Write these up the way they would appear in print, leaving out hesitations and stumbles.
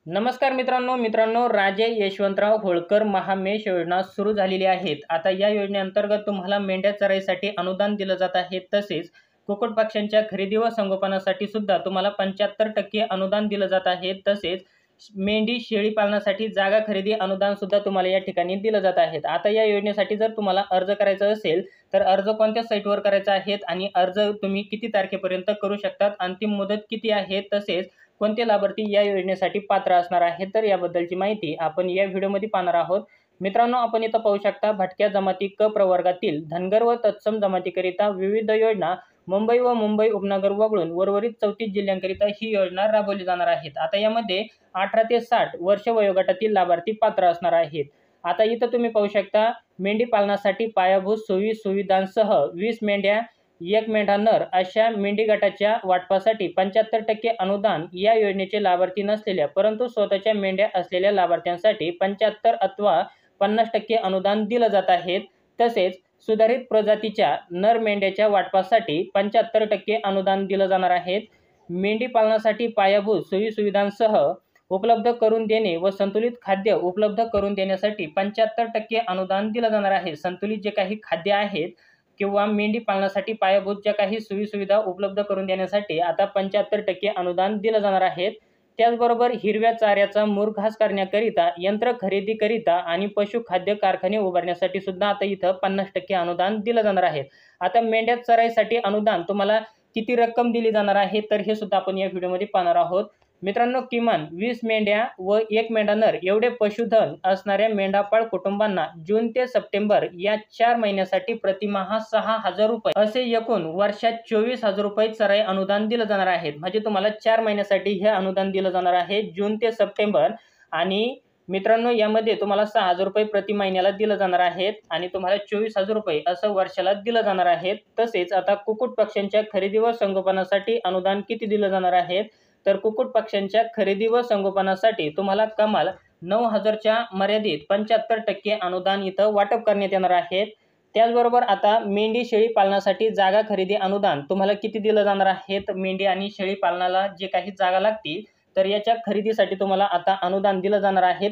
नमस्कार मित्रांनो राजे यशवंतराव होळकर महामेष योजना सुरू झालेली आहेत। आता या योजनेअंतर्गत तुम्हाला मेंढ्या चराईसाठी अनुदान दिलं जात आहे। तसेच कुक्कुटपाक्षांच्या खरेदी व संगोपनासाठी सुद्धा तुम्हाला 75% अनुदान दिलं जात आहे। तसेच मेंढी शेळी पालनासाठी जागा खरेदी अनुदान सुद्धा तुम्हाला या ठिकाणी दिलं जात आहे। आता या योजनेसाठी जर तुम्हाला अर्ज करायचा असेल तर अर्ज कोणत्या साईटवर करायचा आहे आणि अर्ज तुम्ही किती तारखेपर्यंत करू शकतात, अंतिम मुदत किती आहे, तसेच कोणते लाभार्थी या योजनेसाठी पात्र असणार आहेत, तर याबद्दलची माहिती आपण या व्हिडिओमध्ये पाहणार आहोत। मित्रांनो, आपण इथं पाहू शकता भटक्या जमाती क प्रवर्गातील धनगर व तत्सम जमातीकरिता विविध योजना मुंबई व मुंबई उपनगर वगळून उर्वरित 34 जिल्ह्यांकरिता ही योजना राबवली जाणार आहेत। आता यामध्ये 18 ते 60 वर्ष वयोगटातील लाभार्थी पात्र असणार आहेत। आता इथं तुम्ही पाहू शकता मेंढी पालनासाठी पायाभूत सोयी सुविधांसह 20 मेंढ्या 1 मेंढा नर अशा मेंढी गटाच्या वाटपासाठी 75% अनुदान या योजनेचे लाभार्थी नसलेल्या परंतु स्वतःच्या मेंढ्या असलेल्या लाभार्थ्यांसाठी 75 अथवा 50% अनुदान दिलं जात आहे। तसेच सुधारित प्रजातीच्या नर मेंढ्याच्या वाटपासाठी 75% अनुदान दिलं जाणार आहे। मेंढी पालनासाठी पायाभूत सोयी सुविधांसह उपलब्ध करून देणे व संतुलित खाद्य उपलब्ध करून देण्यासाठी 75% अनुदान दिलं जाणार आहे। संतुलित जे काही खाद्य आहेत किंवा मेंढी पालनासाठी पायाभूत ज्या काही सोयी सुविधा उपलब्ध करून देण्यासाठी आता 75% अनुदान दिलं जाणार आहे। त्याचबरोबर हिरव्या चाऱ्याचा मुरघास करण्याकरिता, यंत्र खरेदीकरिता आणि पशुखाद्य कारखाने उभारण्यासाठी सुद्धा आता इथं 50% अनुदान दिलं जाणार आहे। आता मेंढ्या चराईसाठी अनुदान तुम्हाला किती रक्कम दिली जाणार आहे तर हे सुद्धा आपण या व्हिडिओमध्ये पाहणार आहोत। मित्रांनो, किमान 20 मेंढ्या व 1 मेंढा नर एवढे पशुधन असणाऱ्या मेंढापाळ कुटुंबांना जून ते सप्टेंबर या 4 महिन्यासाठी प्रतिमाह 6,000 रुपये असे एकूण वर्षात 24,000 रुपये चराई अनुदान दिलं जाणार आहे। म्हणजे तुम्हाला 4 महिन्यासाठी हे अनुदान दिलं जाणार आहे जून ते सप्टेंबर। आणि मित्रांनो, यामध्ये तुम्हाला 6,000 रुपये प्रति महिन्याला दिलं जाणार आहेत आणि तुम्हाला 24,000 रुपये असं वर्षाला दिलं जाणार आहे। तसेच आता कुक्कुट पक्ष्यांच्या खरेदी व संगोपनासाठी अनुदान किती दिलं जाणार आहे तर कुक्कुट पक्ष्यांच्या खरेदी व संगोपनासाठी तुम्हाला कमाल 9,000च्या मर्यादित 75% अनुदान इथं वाटप करण्यात येणार आहे। त्याचबरोबर आता मेंढी शेळी पालनासाठी जागा खरेदी अनुदान तुम्हाला किती दिलं जाणार आहे तर मेंढी आणि शेळी पालनाला जे काही जागा लागतील तर याच्या खरेदीसाठी तुम्हाला आता अनुदान दिलं जाणार आहे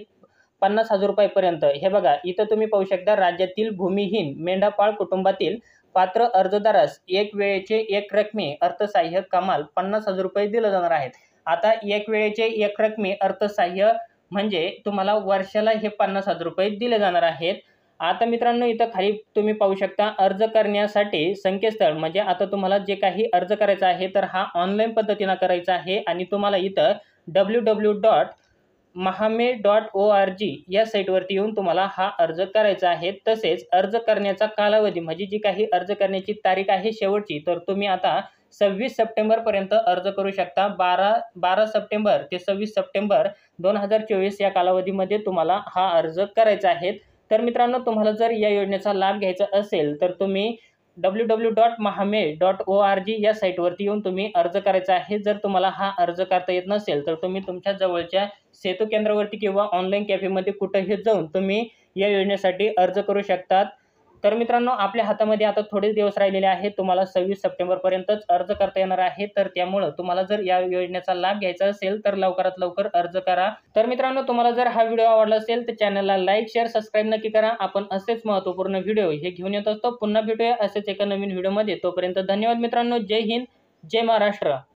50,000 रुपयापर्यंत। हे बघा, इथं तुम्ही पाहू शकता राज्यातील भूमिहीन मेंढापाळ कुटुंबातील पात्र अर्जदारास एक वेळेचे एक रकमी अर्थसहाय्य कमाल 50,000 रुपये दिलं जाणार आहेत। आता एक वेळेचे एक रकमी अर्थसहाय्य म्हणजे तुम्हाला वर्षाला हे 50,000 रुपये दिले जाणार आहेत। आता मित्रांनो, इथं खाली तुम्ही पाहू शकता अर्ज करण्यासाठी संकेतस्थळ, म्हणजे आता तुम्हाला जे काही अर्ज करायचा आहे तर हा ऑनलाईन पद्धतीने करायचा आहे आणि तुम्हाला इथं www.mahame.org या साईटवरती येऊन तुम्हाला हा अर्ज करायचा आहे। तसेच अर्ज करण्याचा कालावधी म्हणजे जी काही अर्ज करण्याची तारीख आहे शेवटची, तर तुम्ही आता 26 सप्टेंबरपर्यंत अर्ज करू शकता। 12 सप्टेंबर ते 26 सप्टेंबर 2024 या कालावधीमध्ये तुम्हाला हा अर्ज करायचा आहे। तर मित्रांनो, तुम्हाला जर या योजनेचा लाभ घ्यायचा असेल तर तुम्ही www.mahame.org या साईटवरती येऊन तुम्ही अर्ज करायचा आहे। जर तुम्हाला हा अर्ज करता येत नसेल तर तुम्ही तुमच्या जवळच्या सेतू केंद्रावरती किंवा ऑनलाईन कॅफेमध्ये कुठेही जाऊन तुम्ही या योजनेसाठी अर्ज करू शकतात। तर मित्रांनो, आपल्या हातामध्ये आता थोडेच दिवस राहिलेले आहेत, तुम्हाला 26 सप्टेंबरपर्यंतच अर्ज करता येणार आहे। तर त्यामुळे तुम्हाला जर या योजनेचा लाभ घ्यायचा असेल तर लवकरात लवकर अर्ज करा। तर मित्रांनो, तुम्हाला जर हा व्हिडिओ आवडला असेल तर चॅनलला लाईक शेअर सबस्क्राईब नक्की करा। आपण असेच महत्त्वपूर्ण व्हिडिओ हे घेऊन येत असतो। पुन्हा भेटूया असेच एका नवीन व्हिडिओमध्ये। तोपर्यंत धन्यवाद मित्रांनो। जय हिंद, जय महाराष्ट्र।